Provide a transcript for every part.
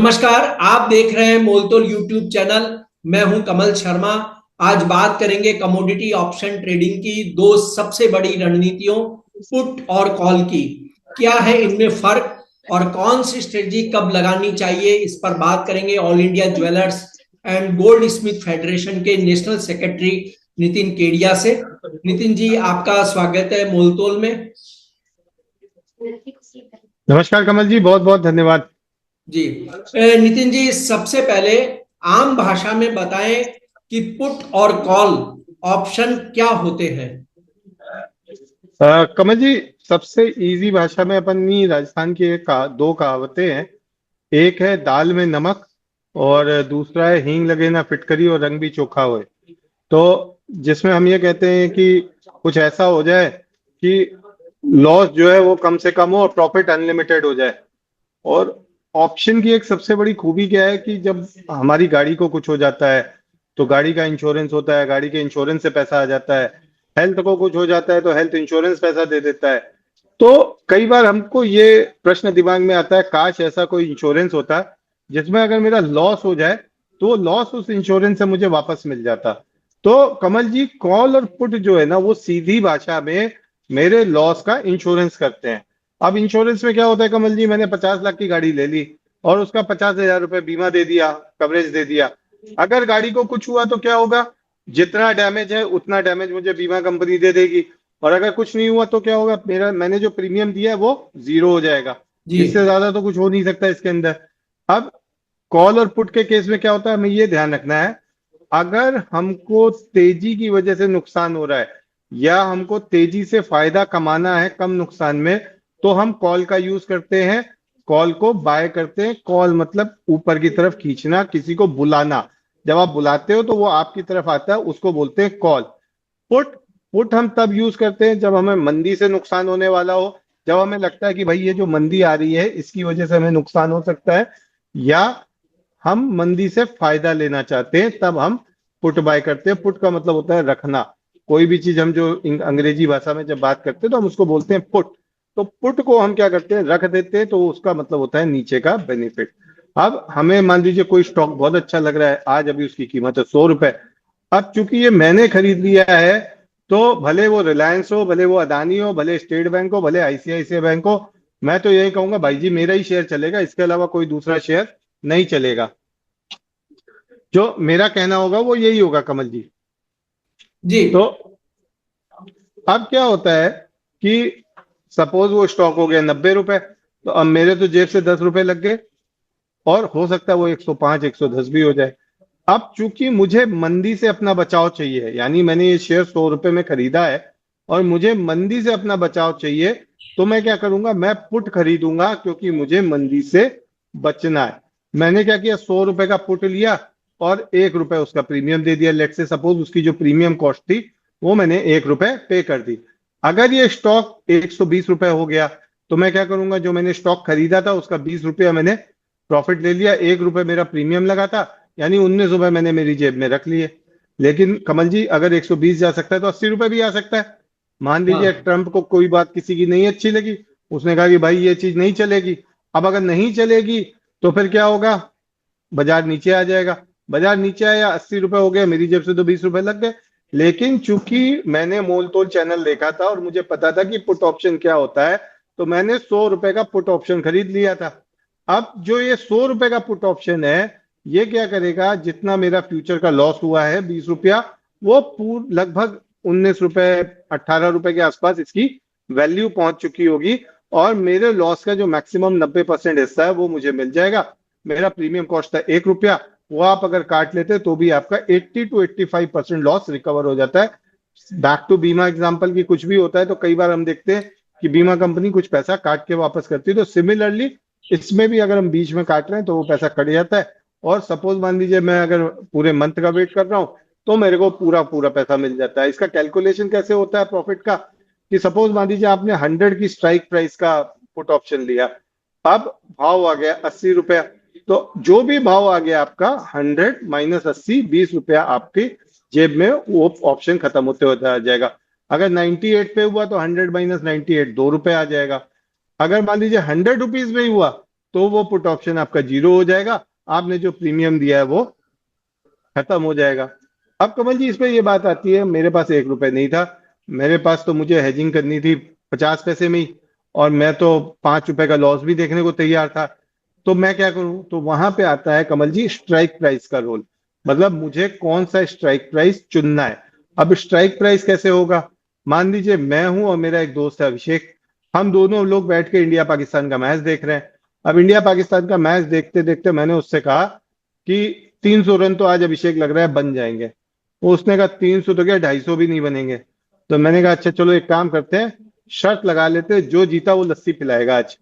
नमस्कार। आप देख रहे हैं मोलतोल यूट्यूब चैनल। मैं हूं कमल शर्मा। आज बात करेंगे कमोडिटी ऑप्शन ट्रेडिंग की दो सबसे बड़ी रणनीतियों, पुट और कॉल की। क्या है इनमें फर्क और कौन सी स्ट्रेटजी कब लगानी चाहिए, इस पर बात करेंगे all India jewellers and gold Smith federation के नेशनल सेक्रेटरी नितिन केडिया से। नितिन जी, आपका स्वागत है मोलतोल में। नमस्कार कमल जी, बहुत बहुत धन्यवाद। जी, नितिन जी, सबसे पहले आम भाषा में बताएं कि पुट और कॉल ऑप्शन क्या होते हैं। कमल जी, सबसे इजी भाषा में अपनी राजस्थान की दो कहावतें हैं। एक है दाल में नमक और दूसरा है हींग लगे ना फिटकरी और रंग भी चोखा होए। तो जिसमें हम ये कहते हैं कि कुछ ऐसा हो जाए कि लॉस जो है वो कम से कम हो और प्रॉफिट अनलिमिटेड हो जाए। और ऑप्शन की एक सबसे बड़ी खूबी क्या है कि जब हमारी गाड़ी को कुछ हो जाता है तो गाड़ी का इंश्योरेंस होता है, गाड़ी के इंश्योरेंस से पैसा आ जाता है। हेल्थ को कुछ हो जाता है तो हेल्थ इंश्योरेंस पैसा दे देता है। तो कई बार हमको ये प्रश्न दिमाग में आता है, काश ऐसा कोई इंश्योरेंस होता जिसमें अगर मेरा लॉस हो जाए तो वो लॉस उस इंश्योरेंस से मुझे वापस मिल जाता। तो कमल जी, कॉल और पुट जो है ना वो सीधी भाषा में मेरे लॉस का इंश्योरेंस करते हैं। अब इंश्योरेंस में क्या होता है कमल जी, मैंने 50 लाख की गाड़ी ले ली और उसका 50,000 रुपए बीमा दे दिया, कवरेज दे दिया। अगर गाड़ी को कुछ हुआ तो क्या होगा? जितना डैमेज है उतना डैमेज मुझे बीमा कंपनी दे देगी। और अगर कुछ नहीं हुआ तो क्या होगा? मैंने जो प्रीमियम दिया है वो जीरो हो जाएगा। जी। इससे ज्यादा तो कुछ हो नहीं सकता इसके अंदर। अब कॉल और पुट के केस में क्या होता है, हमें ये ध्यान रखना है, अगर हमको तेजी की वजह से नुकसान हो रहा है या हमको तेजी से फायदा कमाना है कम नुकसान में, तो हम कॉल का यूज करते हैं। कॉल को बाय करते हैं। कॉल मतलब ऊपर की तरफ खींचना, किसी को बुलाना। जब आप बुलाते हो तो वो आपकी तरफ आता है, उसको बोलते हैं कॉल। पुट पुट हम तब यूज करते हैं जब हमें मंदी से नुकसान होने वाला हो, जब हमें लगता है कि भाई ये जो मंदी आ रही है इसकी वजह से हमें नुकसान हो सकता है, या हम मंदी से फायदा लेना चाहते हैं, तब हम पुट बाय करते हैं। पुट का मतलब होता है रखना। कोई भी चीज हम जो अंग्रेजी भाषा में जब बात करते हैं तो हम उसको बोलते हैं पुट। तो पुट को हम क्या करते हैं, रख देते हैं, तो उसका मतलब होता है नीचे का बेनिफिट। अब हमें मान लीजिए कोई स्टॉक बहुत अच्छा लग रहा है, आज अभी उसकी कीमत है 100 रुपए। अब चूंकि ये मैंने खरीद लिया है, तो भले वो रिलायंस हो, भले वो अदानी हो, भले स्टेट बैंक हो, भले आईसीआईसीआई बैंक हो, मैं तो यही कहूंगा भाई जी मेरा ही शेयर चलेगा, इसके अलावा कोई दूसरा शेयर नहीं चलेगा। जो मेरा कहना होगा वो यही होगा कमल जी। जी। तो अब क्या होता है कि सपोज वो स्टॉक हो गया 90 रुपए, तो अब मेरे तो जेब से 10 रुपए लग गए, और हो सकता है वो 105 110 भी हो जाए। अब चूंकि मुझे मंदी से अपना बचाव चाहिए, यानी मैंने ये शेयर 100 रुपए में खरीदा है और मुझे मंदी से अपना बचाव चाहिए, तो मैं क्या करूंगा, मैं पुट खरीदूंगा, क्योंकि मुझे मंदी से बचना है। मैंने क्या किया, 100 रुपए का पुट लिया और 1 रुपए उसका प्रीमियम दे दिया। लेट से सपोज उसकी जो प्रीमियम कॉस्ट थी वो मैंने 1 रुपए पे कर दी। अगर ये स्टॉक 120 रुपए हो गया, तो मैं क्या करूंगा, जो मैंने स्टॉक खरीदा था उसका 20 रुपया मैंने प्रॉफिट ले लिया, 1 रुपए मेरा प्रीमियम लगा था, यानी 19 रुपए मैंने मेरी जेब में रख लिए। लेकिन कमल जी, अगर 120 जा सकता है तो 80 रुपए भी आ सकता है। मान लीजिए हाँ। ट्रंप को कोई बात किसी की नहीं अच्छी लगी, उसने कहा कि भाई ये चीज नहीं चलेगी। अब अगर नहीं चलेगी तो फिर क्या होगा, बाजार नीचे आ जाएगा। बाजार नीचे आया, 80 रुपए हो गया, मेरी जेब से तो 20 रुपए लग गए। लेकिन चूंकि मैंने मोल तोल चैनल देखा था और मुझे पता था कि पुट ऑप्शन क्या होता है, तो मैंने 100 रुपए का पुट ऑप्शन खरीद लिया था। अब जो ये 100 रुपए का पुट ऑप्शन है, ये क्या करेगा, जितना मेरा फ्यूचर का लॉस हुआ है 20 रुपया, वो लगभग 19 रुपए 18 रुपए के आसपास इसकी वैल्यू पहुंच चुकी होगी। और मेरे लॉस का जो मैक्सिमम 90% हिस्सा है वो मुझे मिल जाएगा। मेरा प्रीमियम कॉस्ट था 1 रुपया, वो आप अगर काट लेते तो भी आपका 80 to 85% लॉस रिकवर हो जाता है। बैक टू बीमा एग्जाम्पल की कुछ भी होता है तो कई बार हम देखते हैं कि बीमा कंपनी कुछ पैसा काट के वापस करती है, तो सिमिलरली इसमें भी अगर हम बीच में काट रहे हैं तो वो पैसा कट जाता है। और सपोज मान लीजिए मैं अगर पूरे मंथ का वेट कर रहा हूं तो मेरे को पूरा पूरा पैसा मिल जाता है। इसका कैलकुलेशन कैसे होता है प्रॉफिट का, कि सपोज मान लीजिए आपने 100 की स्ट्राइक प्राइस का पुट ऑप्शन लिया, अब भाव आ गया 80 रुपया, तो जो भी भाव आ गया आपका 100 - 80, 20 रुपया आपकी जेब में वो ऑप्शन खत्म होते होते आ जाएगा। अगर 98 पे हुआ तो 100 - 98 2 रुपए आ जाएगा। अगर मान लीजिए 100 रुपीज में ही हुआ तो वो पुट ऑप्शन आपका जीरो हो जाएगा, आपने जो प्रीमियम दिया है वो खत्म हो जाएगा। अब कमल जी इसमें ये बात आती है, मेरे पास 1 रुपए नहीं था, मेरे पास तो मुझे हेजिंग करनी थी 50 पैसे में ही, और मैं तो 5 रुपए का लॉस भी देखने को तैयार था। तो मैं क्या करूं? तो वहां पे आता है कमल जी स्ट्राइक प्राइस का रोल। मतलब मुझे कौन सा स्ट्राइक प्राइस चुनना है। अब स्ट्राइक प्राइस कैसे होगा? मान लीजिए मैं हूं और मेरा एक दोस्त है अभिषेक, हम दोनों लोग बैठ के इंडिया पाकिस्तान का मैच देख रहे हैं। अब इंडिया पाकिस्तान का मैच देखते देखते मैंने उससे कहा कि 300 रन तो आज अभिषेक लग रहा है बन जाएंगे। वो उसने कहा 300 तो क्या 250 भी नहीं बनेंगे। तो मैंने कहा अच्छा चलो एक काम करते हैं, शर्त लगा लेते हैं, जो जीता वो लस्सी पिलाएगा आज।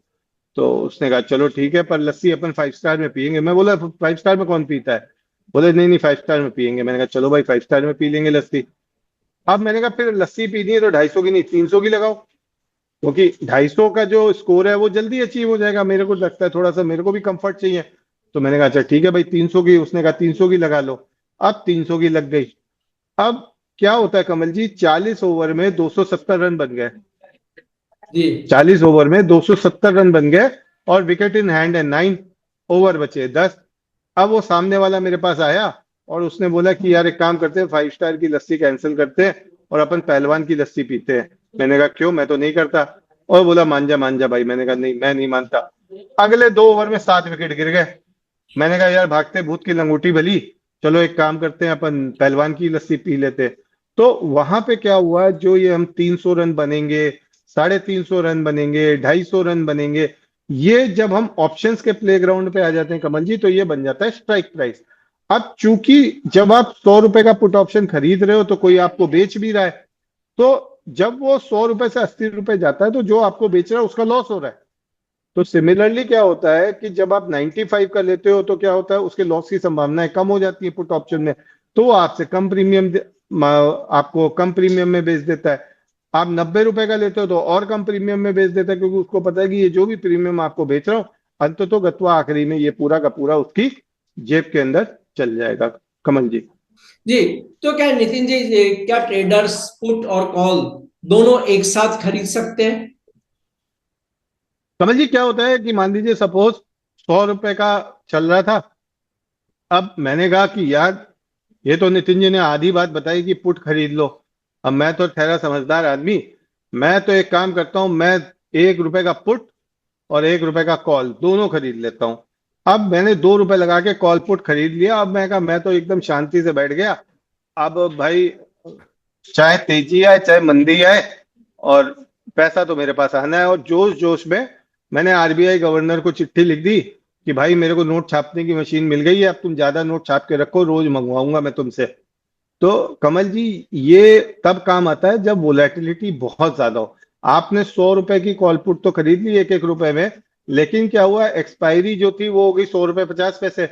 तो उसने कहा चलो ठीक है, पर लस्सी अपन 5 स्टार में पियेंगे। मैं बोला 5 स्टार में कौन पीता है? बोले नहीं नहीं 5 स्टार में पियेंगे। मैंने कहा चलो भाई 5 स्टार में पी लेंगे लस्सी। अब मैंने कहा फिर लस्सी पीनी है तो 250 की नहीं 300 की लगाओ, क्योंकि 250 का जो स्कोर है वो जल्दी अचीव हो जाएगा। मेरे को लगता है थोड़ा सा मेरे को भी कंफर्ट चाहिए। तो मैंने कहा अच्छा ठीक है भाई 300 की, उसने कहा 300 की लगा लो। अब 300 की लग गई। अब क्या होता है कमल जी, 40 ओवर में 270 रन बन गए। जी 40 ओवर में 270 रन बन गए, और विकेट इन हैंड है 9, ओवर बचे 10। अब वो सामने वाला मेरे पास आया और उसने बोला कि यार एक काम करते हैं, 5 स्टार की लस्सी कैंसिल करते हैं और अपन पहलवान की लस्सी पीते हैं। मैंने कहा क्यों, मैं तो नहीं करता। और बोला मान जा भाई। मैंने कहा नहीं मैं नहीं मानता। अगले 2 ओवर में 7 विकेट गिर गए। मैंने कहा यार भागते भूत की लंगोटी भली, चलो एक काम करते हैं अपन पहलवान की लस्सी पी लेते हैं। तो वहां पे क्या हुआ, जो ये हम 300 रन बनेंगे, 350 रन बनेंगे, 250 रन बनेंगे, ये जब हम ऑप्शंस के प्लेग्राउंड पे आ जाते हैं कमल जी, तो ये बन जाता है स्ट्राइक प्राइस। अब चूंकि जब आप 100 रुपए का पुट ऑप्शन खरीद रहे हो तो कोई आपको बेच भी रहा है, तो जब वो 100 रुपए से 80 रुपए जाता है तो जो आपको बेच रहा है उसका लॉस हो रहा है। तो सिमिलरली क्या होता है कि जब आप 95 का लेते हो तो क्या होता है, उसके लॉस की संभावनाएं कम हो जाती है पुट ऑप्शन में, तो वो आपसे कम प्रीमियम आपको कम प्रीमियम में बेच देता है। आप 90 रुपए का लेते हो तो और कम प्रीमियम में बेच देता है, क्योंकि उसको पता है कि ये जो भी प्रीमियम आपको बेच रहा हूँ अंत तो गत्वा आखिरी में ये पूरा का पूरा उसकी जेब के अंदर चल जाएगा। कमल जी। जी। तो क्या नितिन जी, क्या ट्रेडर्स पुट और कॉल दोनों एक साथ खरीद सकते हैं? कमल जी क्या होता है कि मान लीजिए सपोज 100 रुपए का चल रहा था। अब मैंने कहा कि यार ये तो नितिन जी ने आधी बात बताई कि पुट खरीद लो। अब मैं तो ठहरा समझदार आदमी, मैं तो एक काम करता हूं, मैं 1 रुपए का पुट और 1 रुपए का कॉल दोनों खरीद लेता हूं। अब मैंने 2 रुपए लगा के कॉल पुट खरीद लिया। अब मैं कहा मैं तो एकदम शांति से बैठ गया। अब भाई चाहे तेजी आए चाहे मंदी आए, और पैसा तो मेरे पास आना है। और जोश जोश में मैंने आरबीआई गवर्नर को चिट्ठी लिख दी कि भाई मेरे को नोट छापने की मशीन मिल गई है, अब तुम ज्यादा नोट छाप के रखो, रोज मंगवाऊंगा मैं तुमसे। तो कमल जी ये तब काम आता है जब वोलेटिलिटी बहुत ज्यादा हो। आपने 100 रुपए की कॉल पुट तो खरीद ली 1 1 रुपए में, लेकिन क्या हुआ, एक्सपायरी जो थी वो हो गई 100 रुपए 50 पैसे।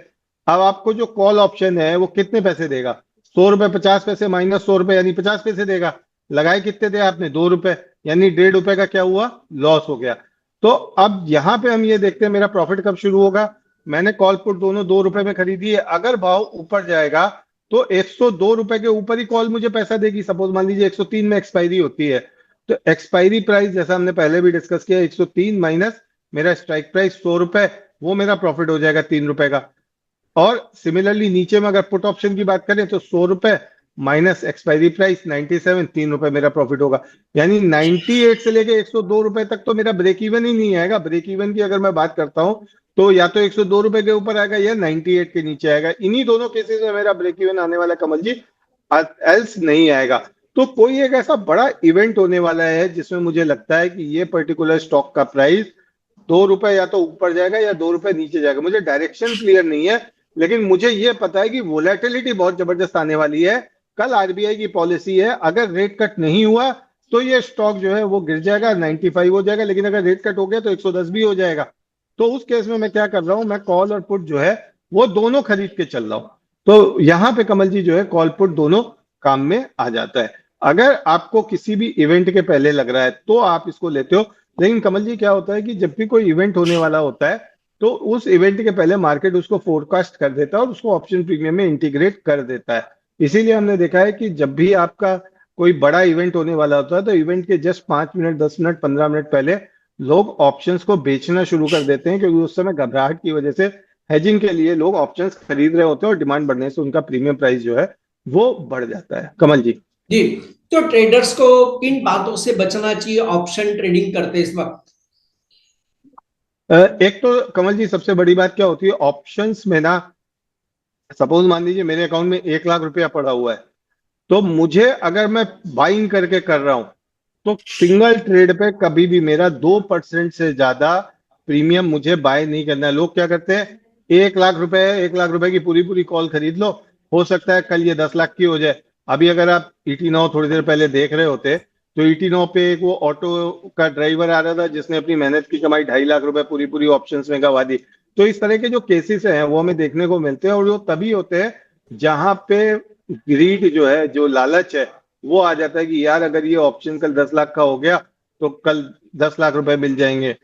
अब आपको जो कॉल ऑप्शन है वो कितने पैसे देगा? 100 रुपए 50 पैसे माइनस 100 रुपए यानी 50 पैसे देगा। लगाए कितने थे आपने? 2 रुपए, यानी 1.5 रुपए का क्या हुआ, लॉस हो गया। तो अब यहां पे हम ये देखते हैं मेरा प्रॉफिट कब शुरू होगा। मैंने कॉल पुट दोनों 2 रुपए में खरीदी है, अगर भाव ऊपर जाएगा तो 102 रुपए के ऊपर ही कॉल मुझे पैसा देगी। सपोज मान लीजिए 103 में एक्सपायरी होती है, तो एक्सपायरी प्राइस जैसा हमने पहले भी डिस्कस किया 103 माइनस मेरा स्ट्राइक प्राइस 100 रुपए, वो मेरा प्रॉफिट हो जाएगा 3 रुपए का। और सिमिलरली नीचे में अगर पुट ऑप्शन की बात करें तो 100 रुपए माइनस एक्सपायरी प्राइस 97, 3 रुपए मेरा प्रॉफिट होगा। यानी 98 से लेके 102 रुपए तक तो मेरा ब्रेक इवन ही नहीं आएगा। ब्रेक इवन की अगर मैं बात करता हूं तो या तो 102 रुपए के ऊपर आएगा या 98 के नीचे आएगा। इन्हीं दोनों केसेस में मेरा ब्रेक इवन आने वाला है कमल जी, एल्स नहीं आएगा। तो कोई एक ऐसा बड़ा इवेंट होने वाला है जिसमें मुझे लगता है कि ये पर्टिकुलर स्टॉक का प्राइस 2 रुपए या तो ऊपर जाएगा या 2 रुपए नीचे जाएगा। मुझे डायरेक्शन क्लियर नहीं है, लेकिन मुझे ये पता है कि वोलेटिलिटी बहुत जबरदस्त आने वाली है। कल आरबीआई की पॉलिसी है, अगर रेट कट नहीं हुआ तो ये स्टॉक जो है वो गिर जाएगा, 95 हो जाएगा, लेकिन अगर रेट कट हो गया तो 110 भी हो जाएगा। तो उस केस में मैं क्या कर रहा हूं, मैं कॉल और पुट जो है वो दोनों खरीद के चल रहा हूं। तो यहां पे कमल जी जो है कॉल पुट दोनों काम में आ जाता है। अगर आपको किसी भी इवेंट के पहले लग रहा है तो आप इसको लेते हो। लेकिन कमल जी क्या होता है कि जब भी कोई इवेंट होने वाला होता है तो उस इवेंट के पहले मार्केट उसको फोरकास्ट कर देता है और उसको ऑप्शन प्रीमियम में इंटीग्रेट कर देता है। इसीलिए हमने देखा है कि जब भी आपका कोई बड़ा इवेंट होने वाला होता है तो इवेंट के जस्ट 5 मिनट 10 मिनट 15 मिनट पहले लोग ऑप्शंस को बेचना शुरू कर देते हैं, क्योंकि उस समय घबराहट की वजह से हेजिंग के लिए लोग ऑप्शंस खरीद रहे होते हैं, और डिमांड बढ़ने से उनका प्रीमियम प्राइस जो है वो बढ़ जाता है। कमल जी। जी, तो ट्रेडर्स को किन बातों से बचना चाहिए ऑप्शन ट्रेडिंग करते इस वक्त? एक तो कमल जी सबसे बड़ी बात क्या होती है ऑप्शंस में ना, सपोज मान लीजिए मेरे अकाउंट में 1 लाख रुपया पड़ा हुआ है, तो मुझे अगर मैं बाइंग करके कर रहा हूं, तो सिंगल ट्रेड पे कभी भी मेरा 2% से ज्यादा प्रीमियम मुझे बाय नहीं करना है। लोग क्या करते हैं, 1 लाख रुपए है, 1 लाख रुपए की पूरी पूरी कॉल खरीद लो, हो सकता है कल ये 10 लाख की हो जाए। अभी अगर आप ईटी नाउ थोड़ी देर पहले देख रहे होते, तो ईटी नाउ पे एक वो ऑटो का ड्राइवर आ रहा था जिसने अपनी मेहनत की कमाई 2.5 लाख रुपए पूरी पूरी ऑप्शंस में गवा दी। तो इस तरह के जो केसेस हैं वो हमें देखने को मिलते हैं, और वो तभी होते हैं जहां पे ग्रीड जो है, जो लालच है, वो आ जाता है कि यार अगर ये ऑप्शन कल 10 लाख का हो गया तो कल 10 लाख रुपए मिल जाएंगे।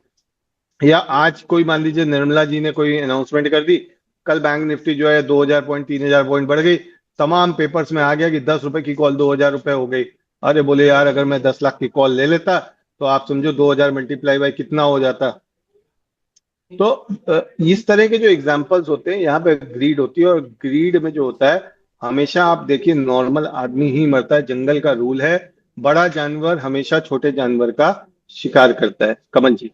या आज कोई मान लीजिए निर्मला जी ने कोई अनाउंसमेंट कर दी, कल बैंक निफ्टी जो है 2,000 पॉइंट 3,000 पॉइंट बढ़ गई, तमाम पेपर्स में आ गया कि 10 रुपए की कॉल 2,000 रुपए हो गई। अरे बोले यार अगर मैं 10 लाख की कॉल ले लेता तो आप समझो 2,000 मल्टीप्लाई बाई कितना हो जाता। तो इस तरह के जो एग्जाम्पल्स होते हैं यहाँ पे ग्रीड होती है, और ग्रीड में जो होता है हमेशा आप देखिए नॉर्मल आदमी ही मरता है, जंगल का रूल है, बड़ा जानवर हमेशा छोटे जानवर का शिकार करता है। कमल जी।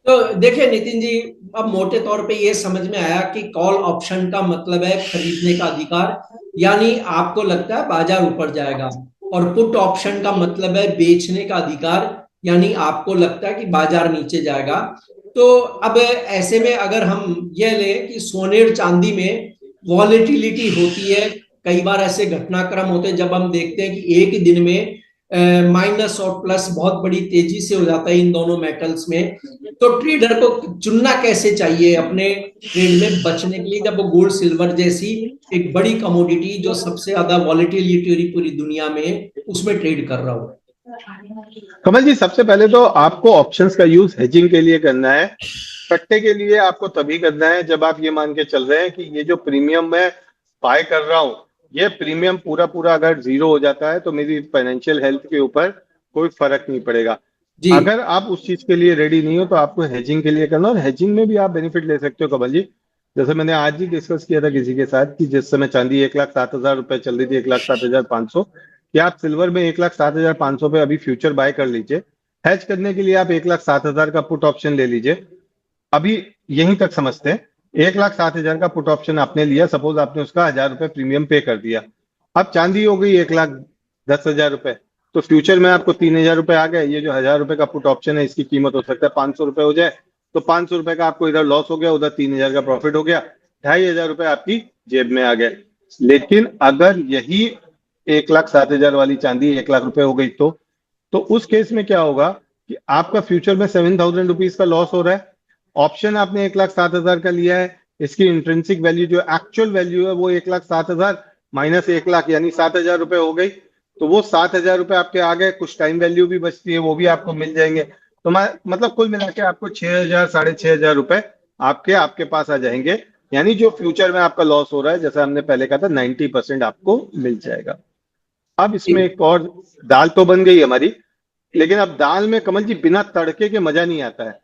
तो देखिए नितिन जी, अब मोटे तौर पे ये समझ में आया कि कॉल ऑप्शन का मतलब है खरीदने का अधिकार, यानी आपको लगता है बाजार ऊपर जाएगा। और पुट ऑप्शन का मतलब है बेचने का अधिकार, यानी आपको लगता है कि बाजार नीचे जाएगा। तो अब ऐसे में अगर हम ये लें कि सोने और चांदी में वॉलेटिलिटी होती है, कई बार ऐसे घटनाक्रम होते हैं जब हम देखते हैं कि एक ही दिन में माइनस और प्लस बहुत बड़ी तेजी से हो जाता है इन दोनों मेटल्स में। तो ट्रेडर को चुनना कैसे चाहिए अपने ट्रेड में बचने के लिए, जब वो गोल्ड सिल्वर जैसी एक बड़ी कमोडिटी जो सबसे ज्यादा वॉलेटिलिटी पूरी दुनिया में, उसमें ट्रेड कर रहा हो? कमल जी सबसे पहले तो आपको ऑप्शंस का यूज हेजिंग के लिए करना है। सट्टे के लिए आपको तभी करना है जब आप ये मान के चल रहे हैं कि ये जो प्रीमियम मैं बाय कर रहा हूँ, ये प्रीमियम पूरा पूरा अगर जीरो हो जाता है तो मेरी फाइनेंशियल हेल्थ के ऊपर कोई फर्क नहीं पड़ेगा। जी अगर आप उस चीज के लिए रेडी नहीं हो तो आपको हेजिंग के लिए करना, और हेजिंग में भी आप बेनिफिट ले सकते हो कमल जी। जैसे मैंने आज ही डिस्कस किया था किसी के साथ कि जिस समय चांदी 1,07,000 रुपए चल रही थी, 1,07,500, कि आप सिल्वर में 1,07,500 पे अभी फ्यूचर बाय कर लीजिए। हैज करने के लिए आप 1,07,000 का पुट ऑप्शन ले लीजिए। अभी यहीं तक समझते हैं, 1,07,000 का पुट ऑप्शन आपने लिया, सपोज आपने उसका 1,000 रुपए प्रीमियम पे कर दिया। अब चांदी हो गई 1,10,000 रुपए, तो फ्यूचर में आपको 3,000 रुपए आ गए। ये जो 1,000 रुपए का पुट ऑप्शन है इसकी कीमत हो सकता है 500 रुपए हो जाए, तो 500 रुपए का आपको इधर लॉस हो गया, उधर 3,000 का प्रॉफिट हो गया, 2,500 रुपए आपकी जेब में आ गए। लेकिन अगर यही 1,07,000 वाली चांदी 1 लाख रुपए हो गई, तो उस केस में क्या होगा कि आपका फ्यूचर में 7,000 रुपीज का लॉस हो रहा है। ऑप्शन आपने 1,07,000 का लिया है, इसकी इंट्रिंसिक वैल्यू जो एक्चुअल वैल्यू है वो 1,07,000 माइनस 1 लाख यानी 7,000 रुपए हो गई। तो वो 7,000 रुपए आपके आ गए, कुछ टाइम वैल्यू भी बचती है वो भी आपको मिल जाएंगे। तो मतलब कुल मिला के आपको 6,000 6,500 रुपए आपके आपके पास आ जाएंगे। यानी जो फ्यूचर में आपका लॉस हो रहा है, जैसा हमने पहले कहा था, 90% आपको मिल जाएगा। अब इसमें एक और दाल तो बन गई हमारी, लेकिन अब दाल में कमल जी बिना तड़के के मजा नहीं आता है।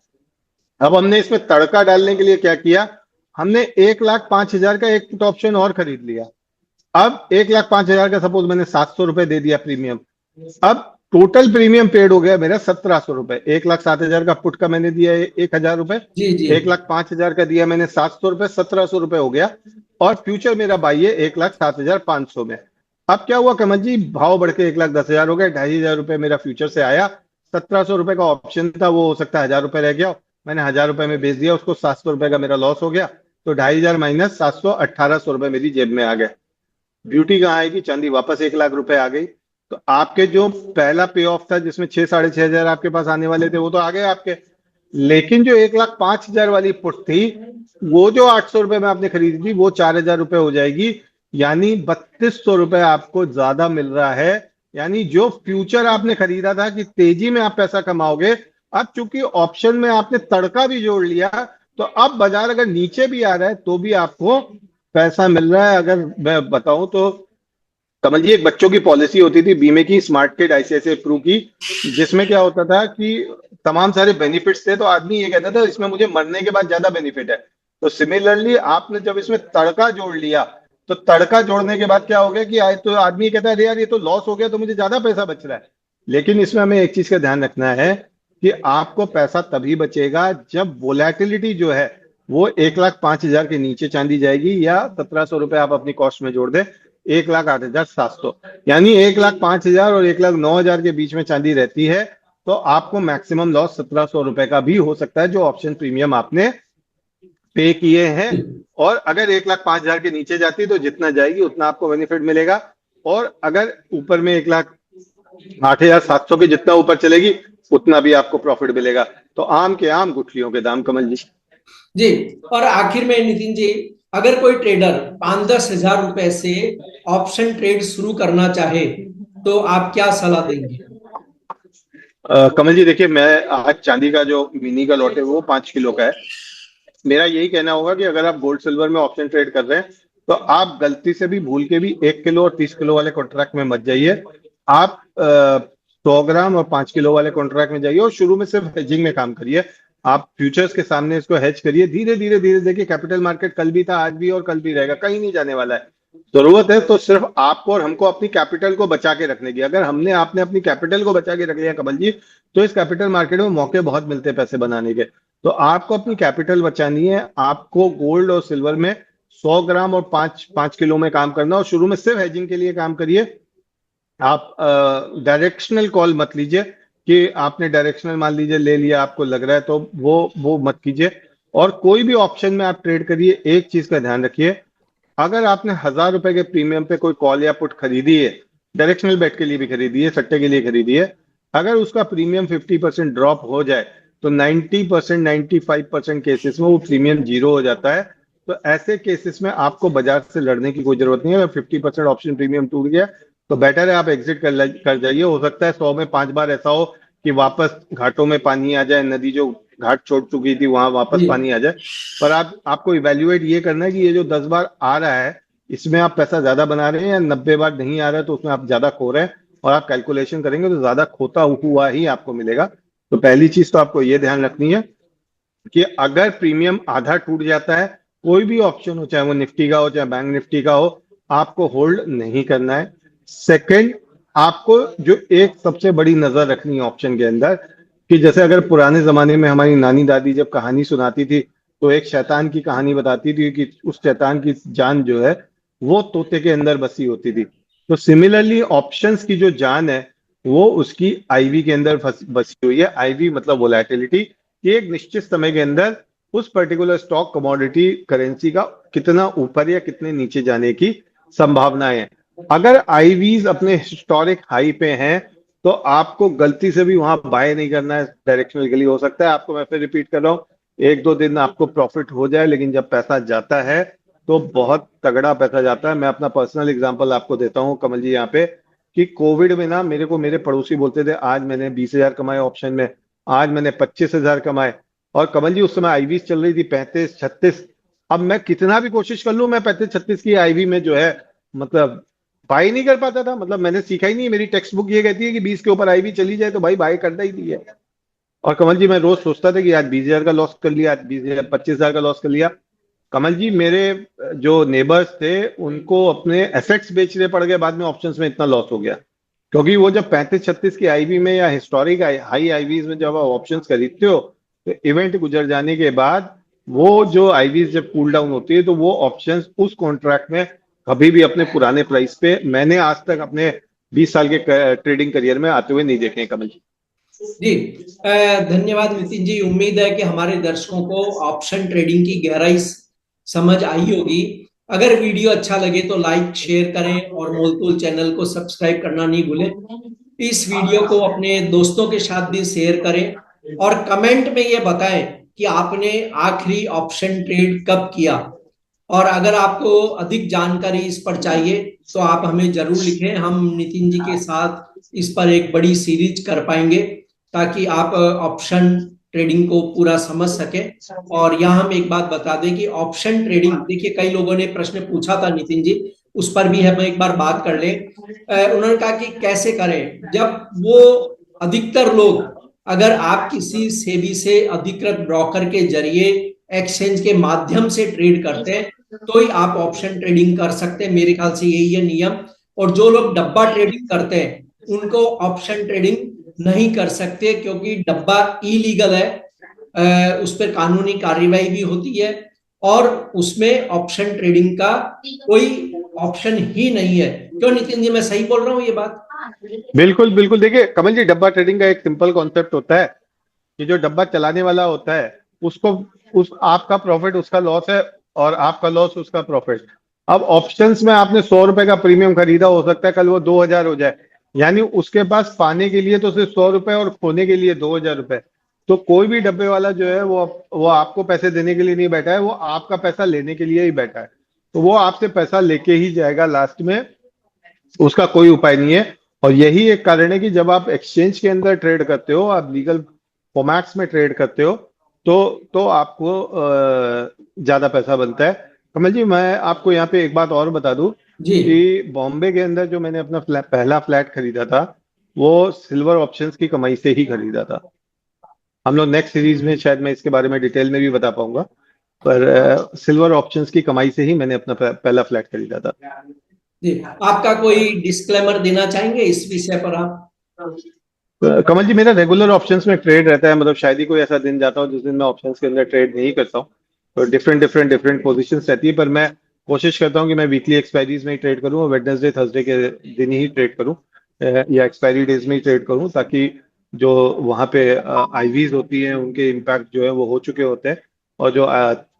अब हमने इसमें तड़का डालने के लिए क्या किया, हमने 1,05,000 का एक पुट ऑप्शन और खरीद लिया। अब 1,05,000 का सपोज मैंने 700 रुपए दे दिया प्रीमियम। अब टोटल प्रीमियम पेड हो गया मेरा 1,700 रुपए। 1,07,000 का पुट का मैंने दिया 1,000 रुपए, जी जी 1,05,000 का दिया मैंने 700 रुपए, 1,700 रुपए हो गया। और फ्यूचर मेरा बाई है 1,07,500 में। अब क्या हुआ कमल जी, भाव बढ़ के 1,10,000 हो गया, 2,500 रुपए मेरा फ्यूचर से आया। 1,700 रुपए का ऑप्शन था, वो हो सकता है 1,000 रुपए रह गया, मैंने 1,000 रुपए में बेच दिया उसको, 700 रुपए का मेरा लॉस हो गया। तो 2,500 माइनस 700, 1,800 रुपए मेरी जेब में आ गए। ब्यूटी कहाँ आएगी, चांदी वापस 1 लाख रुपए आ गई। तो आपके जो पहला पे ऑफ था जिसमें 6,500 आपके पास आने वाले थे वो तो आ गए आपके, लेकिन जो 1,05,000 वाली पुट थी, वो जो 800 रुपए में आपने खरीदी थी वो 4,000 रुपए हो जाएगी। यानी 3,200 रुपए आपको ज्यादा मिल रहा है। यानी जो फ्यूचर आपने खरीदा था कि तेजी में आप पैसा कमाओगे, अब चूंकि ऑप्शन में आपने तड़का भी जोड़ लिया, तो अब बाजार अगर नीचे भी आ रहा है तो भी आपको पैसा मिल रहा है। अगर मैं बताऊं तो कमल जी, एक बच्चों की पॉलिसी होती थी बीमे की, स्मार्ट किड आईसीआईसीआई प्रू की, जिसमें क्या होता था कि तमाम सारे बेनिफिट्स थे, तो आदमी ये कहता था इसमें मुझे मरने के बाद ज्यादा बेनिफिट है। तो सिमिलरली आपने जब इसमें तड़का जोड़ लिया, तो तड़का जोड़ने के बाद क्या हो गया कि तो आदमी कहता है अरे यार ये तो लॉस हो गया, तो मुझे ज्यादा पैसा बच रहा है। लेकिन इसमें हमें एक चीज का ध्यान रखना है कि आपको पैसा तभी बचेगा जब वोलेटिलिटी जो है वो 1,05,000 के नीचे चांदी जाएगी, या 1,700 रुपए आप अपनी कॉस्ट में जोड़ दे, 1,08,700, यानी 1,05,000 और 1,09,000 के बीच में चांदी रहती है, तो आपको मैक्सिमम लॉस 1,700 रुपए का भी हो सकता है, जो ऑप्शन प्रीमियम आपने पे किए हैं। और अगर 1,05,000 के नीचे जाती है तो जितना जाएगी उतना आपको बेनिफिट मिलेगा, और अगर ऊपर में 1,08,700 के जितना ऊपर चलेगी उतना भी आपको प्रॉफिट मिलेगा। तो आम के आम गुठलियों के दाम, कमल जी। जी, और आखिर में नितिन जी, अगर कोई ट्रेडर 5-10 हजार रुपए से ऑप्शन ट्रेड शुरू करना चाहे तो आप क्या सलाह देंगे? कमल जी देखिए, मैं आज चांदी का जो मिनी का लॉट है वो 5 किलो का है। मेरा यही कहना होगा कि अगर आप गोल्ड सिल्वर में ऑप्शन ट्रेड कर रहे हैं तो आप गलती से भी भूल के भी 1 किलो और 30 किलो वाले कॉन्ट्रैक्ट में मत जाइए। आप 100 ग्राम और 5 किलो वाले कॉन्ट्रैक्ट में जाइए, और शुरू में सिर्फ हेजिंग में काम करिए। आप फ्यूचर्स के सामने इसको हेज करिए, धीरे धीरे धीरे। देखिए कैपिटल मार्केट कल भी था, आज भी और कल भी रहेगा, कहीं नहीं जाने वाला है। जरूरत है तो सिर्फ आपको और हमको अपनी कैपिटल को बचा के रखने की। अगर हमने आपने अपनी कैपिटल को बचा के रख लिया कमल जी, तो इस कैपिटल मार्केट में मौके बहुत मिलते हैं पैसे बनाने के। तो आपको अपनी कैपिटल बचानी है, आपको गोल्ड और सिल्वर में 100 ग्राम और 5-5 किलो में काम करना, और शुरू में सिर्फ हेजिंग के लिए काम करिए। आप डायरेक्शनल कॉल मत लीजिए कि आपने डायरेक्शनल मान लीजिए ले लिया, आपको लग रहा है, तो वो मत कीजिए। और कोई भी ऑप्शन में आप ट्रेड करिए, एक चीज का ध्यान रखिए, अगर आपने 1,000 रुपए के प्रीमियम पे कोई कॉल या पुट खरीदी है, डायरेक्शनल बेट के लिए भी खरीदी है, सट्टे के लिए खरीदी है, अगर उसका प्रीमियम 50% ड्रॉप हो जाए तो 90%, 95% केसेस में वो प्रीमियम जीरो हो जाता है। तो ऐसे केसेस में आपको बाजार से लड़ने की कोई जरूरत नहीं है। अगर 50% ऑप्शन प्रीमियम टूट गया तो बेटर है आप एग्जिट कर जाइए। हो सकता है 100 में 5 बार ऐसा हो कि वापस घाटों में पानी आ जाए, नदी जो घाट छोड़ चुकी थी वहां वापस पानी आ जाए। पर आपको इवेल्युएट ये करना है कि ये जो 10 बार आ रहा है इसमें आप पैसा ज्यादा बना रहे हैं, या 90 बार नहीं आ रहा है तो उसमें आप ज्यादा खो रहे हैं, और आप कैलकुलेशन करेंगे तो ज्यादा खोता हुआ ही आपको मिलेगा। तो पहली चीज तो आपको ये ध्यान रखनी है कि अगर प्रीमियम आधा टूट जाता है, कोई भी ऑप्शन हो, चाहे वो निफ्टी का हो चाहे बैंक निफ्टी का हो, आपको होल्ड नहीं करना है। सेकंड, आपको जो एक सबसे बड़ी नजर रखनी है ऑप्शन के अंदर, कि जैसे अगर पुराने जमाने में हमारी नानी दादी जब कहानी सुनाती थी तो एक शैतान की कहानी बताती थी कि उस शैतान की जान जो है वो तोते के अंदर बसी होती थी। तो सिमिलरली ऑप्शंस की जो जान है वो उसकी आईवी के अंदर बसी हुई है। आईवी मतलब वोलेटिलिटी, कि एक निश्चित समय के अंदर उस पर्टिकुलर स्टॉक, कमोडिटी, करेंसी का कितना ऊपर या कितने नीचे जाने की संभावनाएं है। अगर आईवीज अपने हिस्टोरिक हाई पे हैं तो आपको गलती से भी वहां बाय नहीं करना है डायरेक्शनल के लिए। हो सकता है आपको, मैं फिर रिपीट कर रहा हूँ, 1-2 दिन आपको प्रॉफिट हो जाए, लेकिन जब पैसा जाता है तो बहुत तगड़ा पैसा जाता है। मैं अपना पर्सनल एग्जांपल आपको देता हूँ कमल जी यहाँ पे, कि कोविड में ना मेरे को मेरे पड़ोसी बोलते थे आज मैंने 20,000 कमाए ऑप्शन में, आज मैंने 25,000 कमाए। और कमल जी उस समय आईवीज चल रही थी 35-36। अब मैं कितना भी कोशिश कर लूं, मैं 35-36 की आईवी में जो है मतलब बाई नहीं कर पाता था। मतलब मैंने सीखा ही नहीं, मेरी टेक्स्ट बुक ये कहती है कि 20 के ऊपर आईवी चली जाए तो भाई बाई करना ही नहीं है। और कमल जी मैं रोज सोचता था कि आज 20,000 का लॉस कर लिया, आज 20,000, 25,000 का लॉस कर लिया। कमल जी मेरे जो नेबर्स थे उनको अपने एसेट्स बेचने पड़ गए बाद में, ऑप्शंस में इतना लॉस हो गया। क्योंकि वो जब 35-36 की आईवी में या हिस्टोरिक हाई आईवीज में जब आप ऑप्शंस खरीदते हो तो इवेंट गुजर जाने के बाद वो जो आईवीज जब कूल डाउन होती है तो वो ऑप्शंस उस कॉन्ट्रैक्ट में कभी भी अपने पुराने प्राइस पे मैंने आज तक अपने 20 साल के ट्रेडिंग करियर में आते हुए नहीं देखे हैं कमल जी। जी, धन्यवाद नितिन जी। उम्मीद है कि हमारे दर्शकों को ऑप्शन ट्रेडिंग की गहराई समझ आई होगी। अगर वीडियो अच्छा लगे तो लाइक शेयर करें और मोलतोल चैनल को सब्सक्राइब करना नहीं भूलें। इस वीडियो को अपने दोस्तों के साथ भी शेयर करें और कमेंट में ये बताएं कि आपने आखिरी ऑप्शन ट्रेड कब किया। और अगर आपको अधिक जानकारी इस पर चाहिए तो आप हमें जरूर लिखें, हम नितिन जी के साथ इस पर एक बड़ी सीरीज कर पाएंगे ताकि आप ऑप्शन ट्रेडिंग को पूरा समझ सके। और यहाँ हम एक बात बता दें कि ऑप्शन ट्रेडिंग, देखिए कई लोगों ने प्रश्न पूछा था नितिन जी, उस पर भी हम एक बार बात कर लें। उन्होंने कहा कि कैसे करें जब वो अधिकतर लोग, अगर आप किसी सेबी से अधिकृत ब्रोकर के जरिए एक्सचेंज के माध्यम से ट्रेड करते हैं तो ही आप ऑप्शन ट्रेडिंग कर सकते हैं, मेरे ख्याल से यही है नियम। और जो लोग डब्बा ट्रेडिंग करते हैं उनको ऑप्शन ट्रेडिंग नहीं कर सकते, क्योंकि डब्बा इलीगल है, उस पर कानूनी कार्रवाई भी होती है और उसमें ऑप्शन ट्रेडिंग का कोई ऑप्शन ही नहीं है। क्यों नितिन जी, मैं सही बोल रहा हूँ ये बात? बिल्कुल बिल्कुल। देखिए कमल जी, डब्बा ट्रेडिंग का एक सिंपल कॉन्सेप्ट होता है कि जो डब्बा चलाने वाला होता है उसको, उस आपका प्रॉफिट उसका लॉस है और आपका लॉस उसका प्रॉफिट। अब ऑप्शंस में आपने 100 रुपए का प्रीमियम खरीदा, हो सकता है कल वो 2000 हो जाए, यानी उसके पास पाने के लिए तो सिर्फ 100 रुपए और खोने के लिए 2000 रुपए। तो कोई भी डब्बे वाला जो है वो आपको पैसे देने के लिए नहीं बैठा है, वो आपका पैसा लेने के लिए ही बैठा है। तो वो आपसे पैसा लेके ही जाएगा लास्ट में, उसका कोई उपाय नहीं है। और यही एक कारण है कि जब आप एक्सचेंज के अंदर ट्रेड करते हो, आप लीगल फॉर्मैट्स में ट्रेड करते हो, तो आपको ज्यादा पैसा बनता है। कमल जी, मैं आपको यहाँ पे एक बात और बता दूं जी कि बॉम्बे के अंदर जो मैंने अपना पहला फ्लैट खरीदा था, वो सिल्वर ऑप्शंस की कमाई से ही खरीदा था। हम लोग नेक्स्ट सीरीज में शायद मैं इसके बारे में डिटेल में भी बता पाऊंगा, पर सिल्वर ऑप्शंस की कमाई से ही मैंने अपना पहला फ्लैट खरीदा था। जी, आपका कोई डिस्क्लेमर देना चाहेंगे इस विषय पर आप? कमल जी, मेरा रेगुलर ऑप्शंस में ट्रेड रहता है, मतलब शायद ही कोई ऐसा दिन जाता हो जिस दिन मैं ऑप्शंस के अंदर ट्रेड नहीं करता हूँ। तो डिफरेंट पोजीशंस रहती है, पर मैं कोशिश करता हूँ कि मैं वीकली एक्सपायरीज में ही ट्रेड करूँ और वेडनेसडे थर्सडे के दिन ही ट्रेड करूँ, या एक्सपायरी डेज में ही ट्रेड करूँ, ताकि जो वहाँ पे आईवीज होती हैं उनके इम्पैक्ट जो है वो हो चुके होते हैं और जो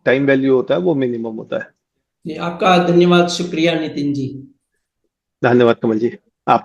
टाइम वैल्यू होता है वो मिनिमम होता है। जी, आपका धन्यवाद, शुक्रिया नितिन जी। धन्यवाद कमल जी।